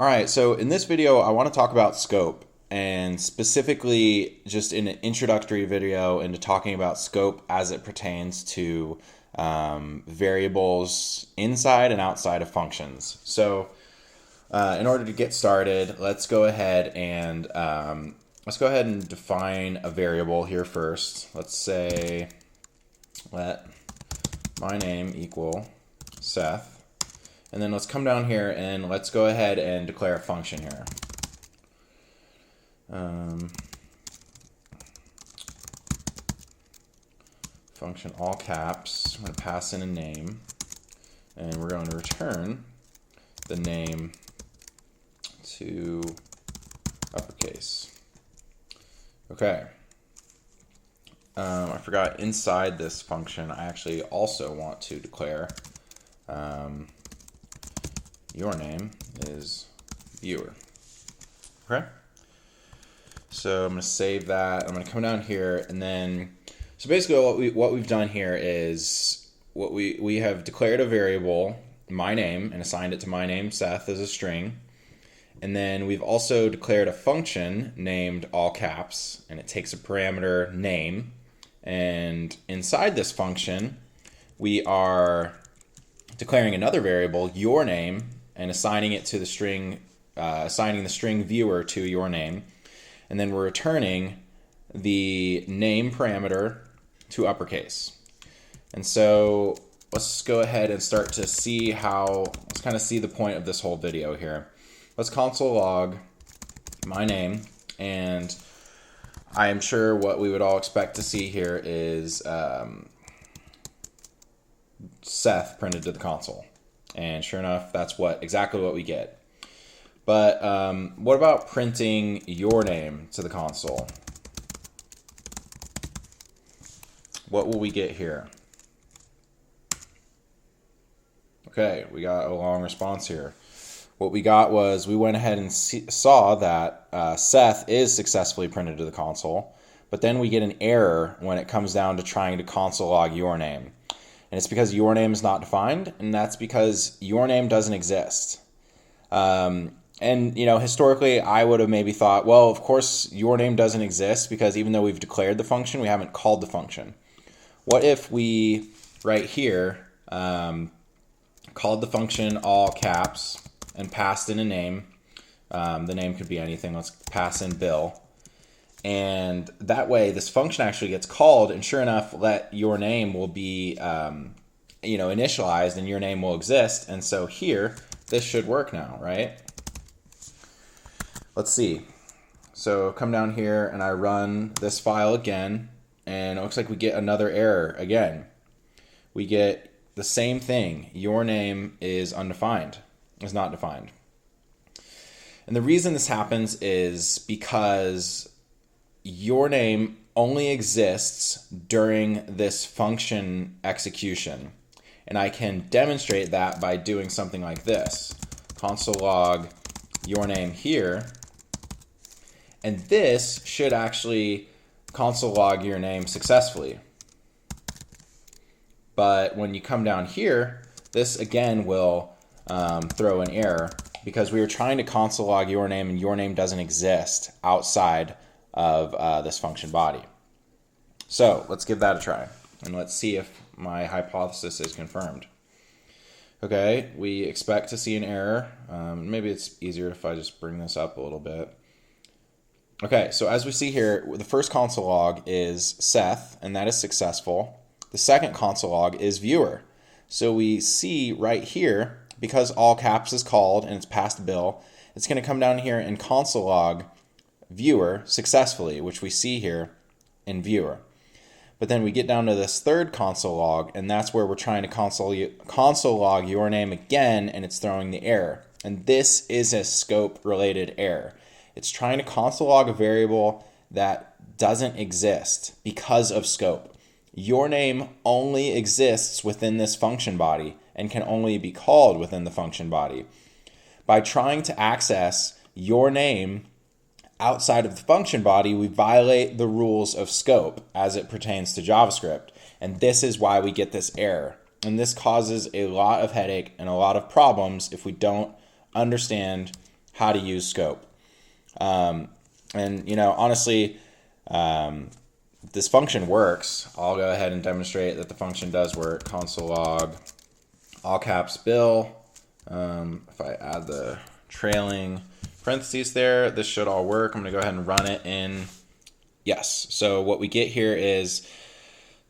All right, so in this video, I want to talk about scope and specifically just in an introductory video into talking about scope as it pertains to variables inside and outside of functions. So in order to get started, let's go ahead and define a variable here first. Let's say let my name equal Seth. And then let's come down here and let's go ahead and declare a function here. Function all caps. I'm going to pass in a name, and we're going to return the name to uppercase. Okay. I forgot inside this function, I actually also want to declare your name is viewer. Okay. So I'm going to save that. I'm going to come down here and then, so basically what we've done here is we have declared a variable, my name, and assigned it to my name, Seth, as a string. And then we've also declared a function named all caps, and it takes a parameter name. And inside this function, we are declaring another variable, your name, and assigning it to the string, assigning the string viewer to your name. And then we're returning the name parameter to uppercase. And so let's go ahead and start to see let's kind of see the point of this whole video here. Let's console log my name, and I am sure what we would all expect to see here is Seth printed to the console. And sure enough, that's exactly what we get. But what about printing your name to the console? What will we get here? Okay, we got a long response here. What we got was we went ahead and saw that Seth is successfully printed to the console, but then we get an error when it comes down to trying to console log your name. And it's because your name is not defined, and that's because your name doesn't exist. And, you know, historically, I would have maybe thought, well, of course, your name doesn't exist because even though we've declared the function, we haven't called the function. What if we, right here, called the function all caps and passed in a name? The name could be anything. Let's pass in Bill. And that way, this function actually gets called, and sure enough, let your name will be, initialized, and your name will exist. And so here, this should work now, right? Let's see. So come down here, and I run this file again, and it looks like we get another error again. We get the same thing. Your name is undefined, is not defined. And the reason this happens is because your name only exists during this function execution. And I can demonstrate that by doing something like this. Console log your name here. And this should actually console log your name successfully. But when you come down here, this again will throw an error because we were trying to console log your name and your name doesn't exist outside of this function body. So let's give that a try and let's see if my hypothesis is confirmed. Okay, we expect to see an error. Maybe it's easier if I just bring this up a little bit. Okay, so as we see here, the first console log is Seth, and that is successful. The second console log is viewer. So we see right here, because all caps is called and it's past Bill, it's going to come down here and console log viewer successfully, which we see here in viewer. But then we get down to this third console log, and that's where we're trying to console log your name again, and it's throwing the error. And this is a scope-related error. It's trying to console log a variable that doesn't exist because of scope. Your name only exists within this function body and can only be called within the function body. By trying to access your name outside of the function body, we violate the rules of scope as it pertains to JavaScript. And this is why we get this error. And this causes a lot of headache and a lot of problems if we don't understand how to use scope. And honestly, this function works. I'll go ahead and demonstrate that the function does work. Console log all caps bill. If I add the trailing parentheses there, this should all work. I'm going to go ahead and run it in. Yes. So what we get here is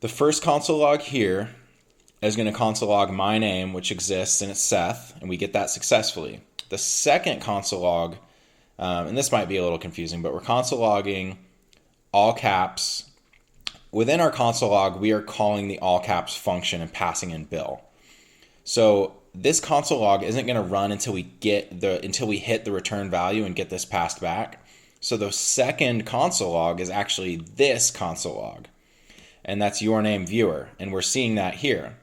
the first console log here is going to console log my name, which exists, and it's Seth, and we get that successfully. The second console log, and this might be a little confusing, but we're console logging all caps. Within our console log, we are calling the all caps function and passing in Bill. So this console log isn't going to run until we hit the return value and get this passed back. So the second console log is actually this console log, and that's your name viewer, and we're seeing that here.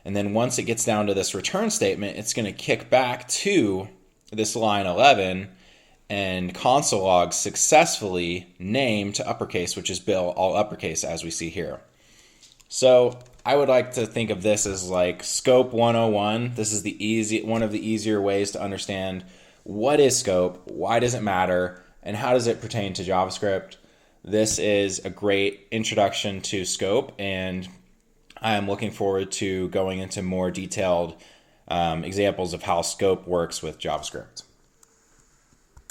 And then once it gets down to this return statement, it's going to kick back to this line 11 and console log successfully name to uppercase, which is Bill, all uppercase, as we see here. So I would like to think of this as like scope 101. This is one of the easier ways to understand what is scope, why does it matter, and how does it pertain to JavaScript. This is a great introduction to scope, and I am looking forward to going into more detailed examples of how scope works with JavaScript.